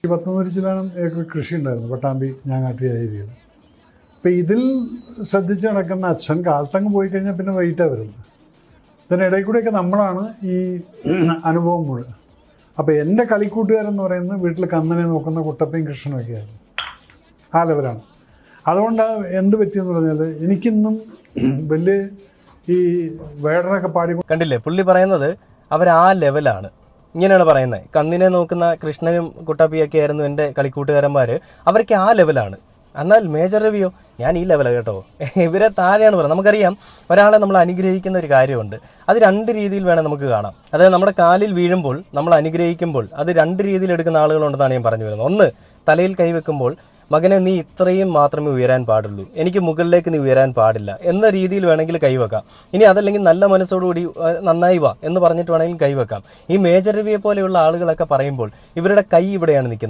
100 ചില്ലാനം acre കൃഷി ഉണ്ടായിരുന്നു പട്ടാമ്പി ഞാങ്ങാട്ടി ഏരിയയിൽ. അപ്പോൾ ഇതിൽ ശ്രദ്ധിച്ച് നടക്കുന്ന അച്ഛൻ കാലത്തങ്ങ് പോയി കഴിഞ്ഞാൽ പിന്നെ വൈകിട്ടാണ് വരുന്നത്. ഇതിനിടയിൽ കൂടെയൊക്കെ നമ്മളാണ് ഈ അനുഭവം മുഴുവൻ. അപ്പോൾ എൻ്റെ കളിക്കൂട്ടുകാരെന്ന് പറയുന്നത് വീട്ടിൽ കന്നനെ നോക്കുന്ന കുട്ടപ്പയും കൃഷ്ണനൊക്കെയായിരുന്നു. ആ ലെവലാണ്. അതുകൊണ്ട് എന്ത് പറ്റിയെന്ന് പറഞ്ഞാൽ എനിക്കിന്നും വലിയ ഈ വേടനൊക്കെ പാടി കണ്ടില്ലേ പുള്ളി പറയുന്നത് അവർ ആ ലെവലാണ്. ഇങ്ങനെയാണ് പറയുന്നത്. കന്നിനെ നോക്കുന്ന കൃഷ്ണനും കുട്ടപ്പിയൊക്കെ ആയിരുന്നു എൻ്റെ കളിക്കൂട്ടുകാരന്മാർ. അവർക്ക് ആ ലെവലാണ്. എന്നാൽ മേജർ രവിയോ ഞാൻ ഈ ലെവലാണ് കേട്ടോ. ഇവരെ താഴെയാണ് പറയുന്നത്. നമുക്കറിയാം ഒരാളെ നമ്മൾ അനുഗ്രഹിക്കുന്ന ഒരു കാര്യമുണ്ട്. അത് 2 രീതിയിൽ വേണം നമുക്ക് കാണാം. അതായത് നമ്മുടെ കാലിൽ വീഴുമ്പോൾ നമ്മൾ അനുഗ്രഹിക്കുമ്പോൾ അത് 2 രീതിയിൽ എടുക്കുന്ന ആളുകളുണ്ടെന്നാണ് ഞാൻ പറഞ്ഞു വരുന്നത്. ഒന്ന്, തലയിൽ കൈവെക്കുമ്പോൾ മകനെ നീ ഇത്രയും മാത്രമേ ഉയരാൻ പാടുള്ളൂ, എനിക്ക് മുകളിലേക്ക് നീ ഉയരാൻ പാടില്ല എന്ന രീതിയിൽ വേണമെങ്കിൽ കൈവെക്കാം. ഇനി അതല്ലെങ്കിൽ നല്ല മനസ്സോടുകൂടി നന്നായി വാ എന്ന് പറഞ്ഞിട്ട് വേണമെങ്കിൽ കൈവെക്കാം. ഈ മേജർ രവിയെ പോലെയുള്ള ആളുകളൊക്കെ പറയുമ്പോൾ ഇവരുടെ കൈ ഇവിടെയാണ് നിൽക്കുന്നത്.